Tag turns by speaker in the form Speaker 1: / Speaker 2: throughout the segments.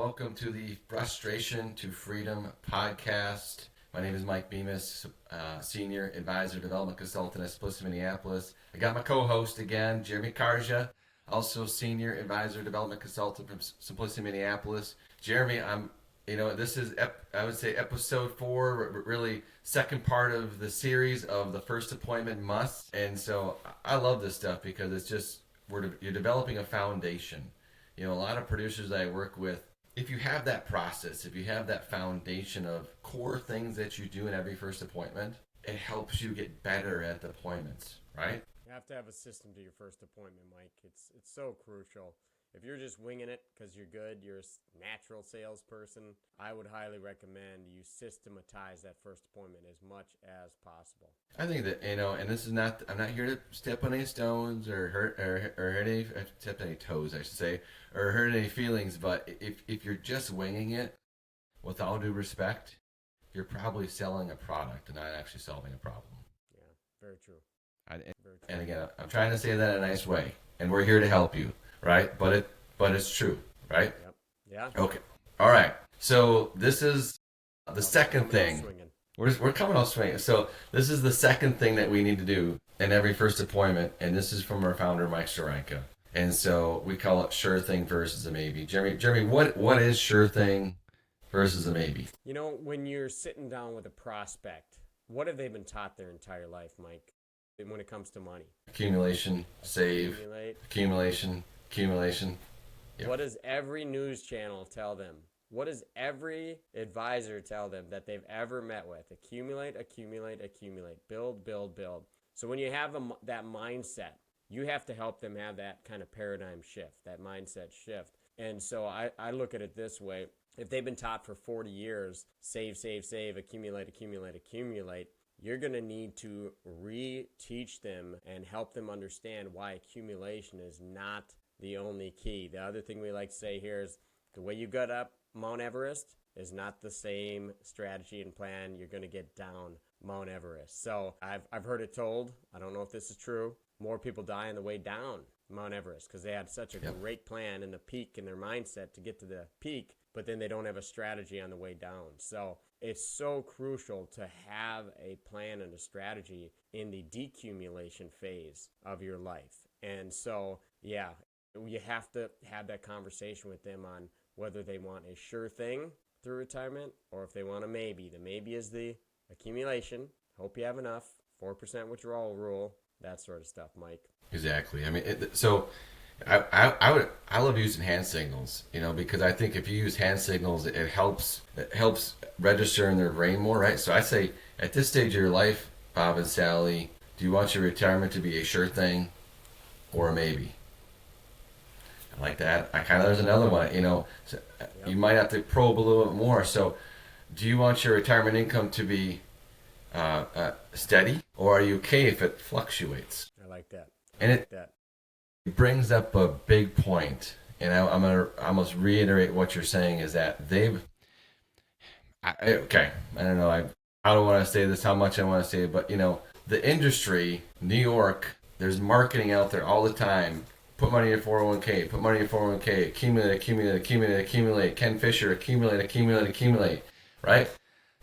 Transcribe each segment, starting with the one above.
Speaker 1: welcome to the Frustration to Freedom podcast. My name is Mike Bemis, Senior Advisor Development Consultant at Simplicity, Minneapolis. I got my co-host again, Jeremy Karja, also Senior Advisor Development Consultant from Simplicity, Minneapolis. Jeremy, this is, I would say, episode 4, really second part of the series of the first appointment must. And so I love this stuff because it's just, you're developing a foundation. A lot of producers that I work with, if you have that process, if you have that foundation of core things that you do in every first appointment, it helps you get better at the appointments, right?
Speaker 2: You have to have a system to your first appointment, Mike. It's so crucial. If you're just winging it because you're good, you're a natural salesperson, I would highly recommend you systematize that first appointment as much as possible.
Speaker 1: I think that, and this is not, I'm not here to step on any stones or hurt any, step on any toes, I should say, or hurt any feelings, but if you're just winging it, with all due respect, you're probably selling a product and not actually solving a problem.
Speaker 2: Yeah, very true.
Speaker 1: And again, I'm trying to say that in a nice way, and we're here to help you, right? But it's true, right?
Speaker 2: Yep. Yeah.
Speaker 1: Okay. All right. So this is the second thing. We're coming out swinging. So this is the second thing that we need to do in every first appointment, and this is from our founder, Mike Storenka. And so we call it sure thing versus a maybe. Jeremy, what is sure thing versus a maybe?
Speaker 2: When you're sitting down with a prospect, what have they been taught their entire life, Mike, when it comes to money?
Speaker 1: Accumulation, save, accumulation. Yep.
Speaker 2: What does every news channel tell them? What does every advisor tell them that they've ever met with? Accumulate, accumulate, accumulate. Build, build, build. So when you have that mindset, you have to help them have that kind of paradigm shift, that mindset shift. And so I look at it this way. If they've been taught for 40 years, save, save, save, accumulate, accumulate, accumulate, you're going to need to re-teach them and help them understand why accumulation is not the only key. The other thing we like to say here is the way you got up Mount Everest is not the same strategy and plan you're going to get down Mount Everest. So I've heard it told, I don't know if this is true, more people die on the way down Mount Everest because they had such a great plan in the peak in their mindset to get to the peak, but then they don't have a strategy on the way down. So it's so crucial to have a plan and a strategy in the decumulation phase of your life. And so, you have to have that conversation with them on whether they want a sure thing through retirement or if they want a maybe. The maybe is the accumulation. Hope you have enough. 4% withdrawal rule. That sort of stuff, Mike.
Speaker 1: Exactly. I mean, I love using hand signals, because I think if you use hand signals, it helps register in their brain more, right? So I say, at this stage of your life, Bob and Sally, do you want your retirement to be a sure thing or a maybe? I like that. There's another one, so you might have to probe a little bit more. So do you want your retirement income to be steady, or are you okay if it fluctuates?
Speaker 2: I like that.
Speaker 1: And it brings up a big point, and I'm going to almost reiterate what you're saying is that I don't know, I don't want to say this, how much I want to say it, but the industry, New York, there's marketing out there all the time. Put money in your 401k, put money in your 401k, accumulate, accumulate, accumulate, accumulate. Ken Fisher, accumulate, accumulate, accumulate, right?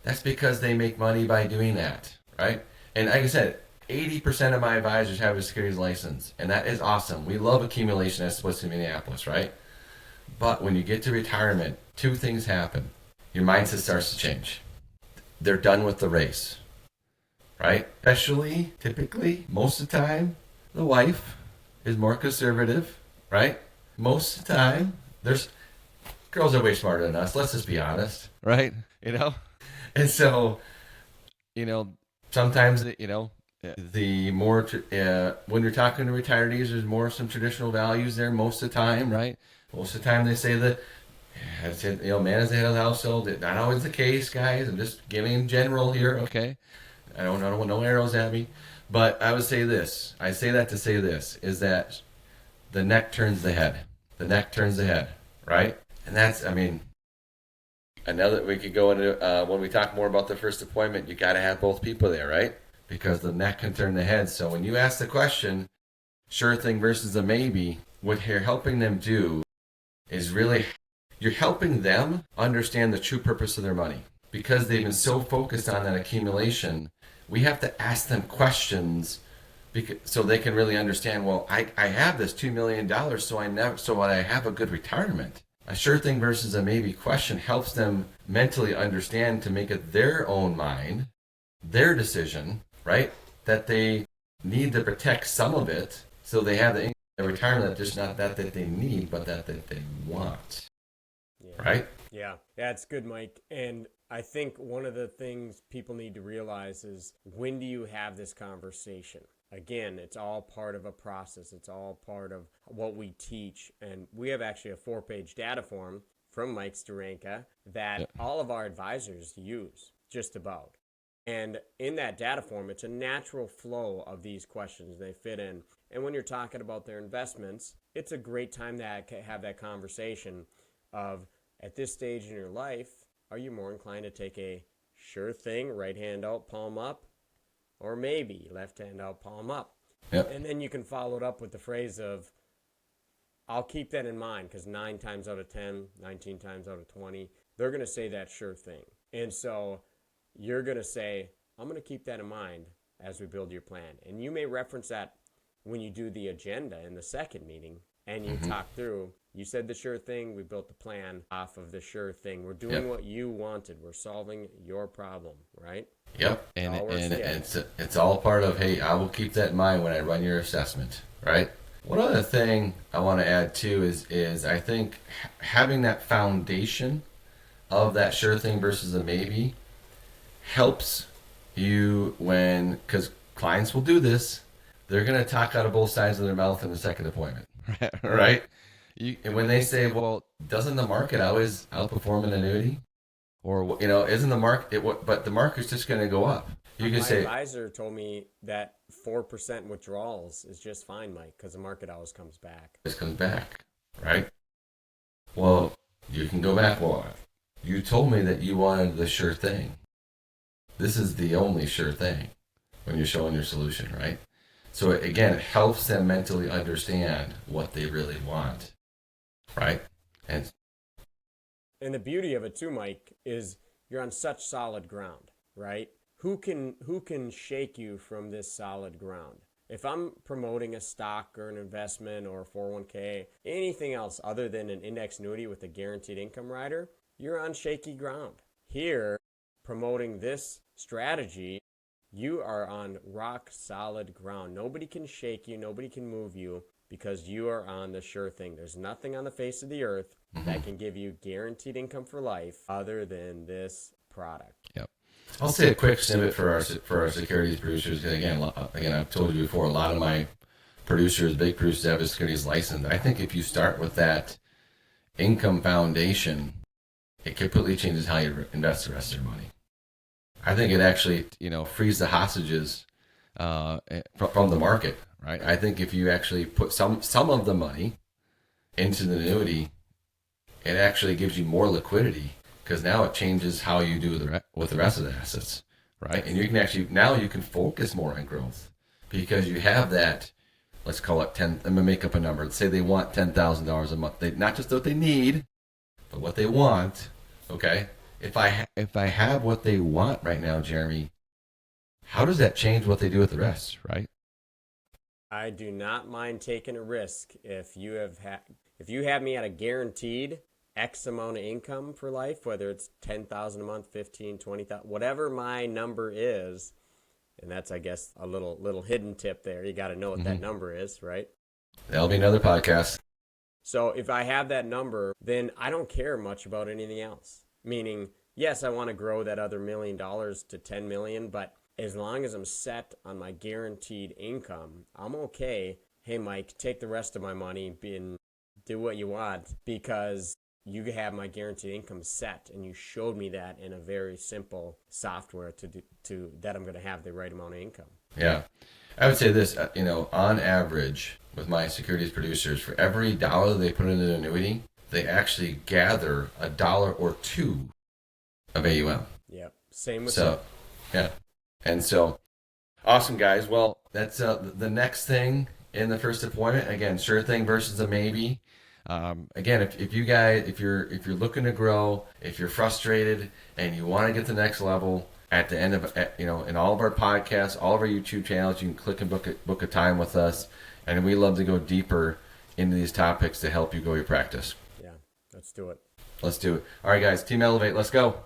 Speaker 1: That's because they make money by doing that, right? And like I said, 80% of my advisors have a securities license, and that is awesome. We love accumulation at Simplicity, Minneapolis, right? But when you get to retirement, two things happen. Your mindset starts to change. They're done with the race, right? Especially, typically, most of the time, the wife is more conservative, right? Most of the time, there's girls are way smarter than us. Let's just be honest, right? And so, sometimes, the more, when you're talking to retirees, there's more some traditional values there most of the time, right? Most of the time they say that, man is the head of the household. Not always the case, guys. I'm just giving in general here, okay? I don't want no arrows at me. But I would say this. I say that to say this, is that the neck turns the head. The neck turns the head, right? And that's, I know that we could go into, when we talk more about the first appointment, you got to have both people there, right? Because the neck can turn the head. So when you ask the question, sure thing versus a maybe, what you're helping them do is really you're helping them understand the true purpose of their money. Because they've been so focused on that accumulation, we have to ask them questions so they can really understand, well, I have this $2 million, so I have a good retirement. A sure thing versus a maybe question helps them mentally understand to make it their own mind, their decision, right? That they need to protect some of it so they have the retirement that just not that they need, but that they want,
Speaker 2: Yeah.
Speaker 1: right?
Speaker 2: Yeah, that's good, Mike. And I think one of the things people need to realize is, when do you have this conversation? Again, it's all part of a process. It's all part of what we teach. And we have actually a 4-page data form from Mike Sturanka that all of our advisors use, just about. And in that data form, it's a natural flow of these questions. They fit in. And when you're talking about their investments, it's a great time to have that conversation of, at this stage in your life, are you more inclined to take a sure thing, right hand out, palm up, or maybe left hand out, palm up?
Speaker 1: Yep.
Speaker 2: And then you can follow it up with the phrase of, I'll keep that in mind, because 9 times out of 10, 19 times out of 20, they're going to say that sure thing. And so you're going to say, I'm going to keep that in mind as we build your plan. And you may reference that when you do the agenda in the second meeting and you talk through, you said the sure thing, we built the plan off of the sure thing. We're doing what you wanted. We're solving your problem, right?
Speaker 1: Yep. And it's all part of, hey, I will keep that in mind when I run your assessment, right? One other thing I want to add too is I think having that foundation of that sure thing versus a maybe helps you because clients will do this. They're going to talk out of both sides of their mouth in the second appointment, right? And when they say, well, doesn't the market always outperform an annuity? Or, isn't the market, but the market's just going to go up. You can
Speaker 2: My
Speaker 1: say,
Speaker 2: advisor told me that 4% withdrawals is just fine, Mike, because the market always comes back.
Speaker 1: this comes back, right? Well, you can go back. Well, you told me that you wanted the sure thing. This is the only sure thing when you're showing your solution, right? So again, it helps them mentally understand what they really want, right? And
Speaker 2: the beauty of it too, Mike, is you're on such solid ground, right? Who can shake you from this solid ground? If I'm promoting a stock or an investment or a 401k, anything else other than an index annuity with a guaranteed income rider, you're on shaky ground. Here, promoting this strategy, you are on rock solid ground. Nobody can shake you. Nobody can move you, because you are on the sure thing. There's nothing on the face of the earth that can give you guaranteed income for life other than this product.
Speaker 1: Yep. I'll say a quick snippet for our securities producers. Again, I've told you before, a lot of my producers, big producers, have a securities license. I think if you start with that income foundation, it completely changes how you invest the rest of your money. I think it actually, frees the hostages from the market, right? I think if you actually put some of the money into the annuity, it actually gives you more liquidity, because now it changes how you do with the rest of the assets, right? And you can actually, now you can focus more on growth, because you have that, let's call it 10, I'm going to make up a number. Let's say they want $10,000 a month. Not just what they need, but what they want, okay? If I have what they want right now, Jeremy, how does that change what they do with the rest, right?
Speaker 2: I do not mind taking a risk. If you have me at a guaranteed X amount of income for life, whether it's 10,000 a month, 15, 20,000, whatever my number is, and that's, I guess, a little hidden tip there. You got to know what that number is, right?
Speaker 1: That'll be another podcast.
Speaker 2: So if I have that number, then I don't care much about anything else. Meaning, yes, I want to grow that other $1 million to 10 million, but as long as I'm set on my guaranteed income, I'm okay. Hey, Mike, take the rest of my money and do what you want, because you have my guaranteed income set, and you showed me that in a very simple software to that I'm going to have the right amount of income.
Speaker 1: Yeah. I would say this, on average with my securities producers, for every dollar they put into an annuity, they actually gather $1 or $2 of AUM.
Speaker 2: Yep. Same with
Speaker 1: yeah. And so, awesome, guys. Well, that's the next thing in the first appointment. Again, sure thing versus a maybe. Again, if you guys, if you're looking to grow, if you're frustrated and you want to get to the next level, at the end of in all of our podcasts, all of our YouTube channels, you can click and book a time with us, and we love to go deeper into these topics to help you grow your practice.
Speaker 2: Yeah, let's do it.
Speaker 1: Let's do it. All right, guys, Team Elevate, let's go.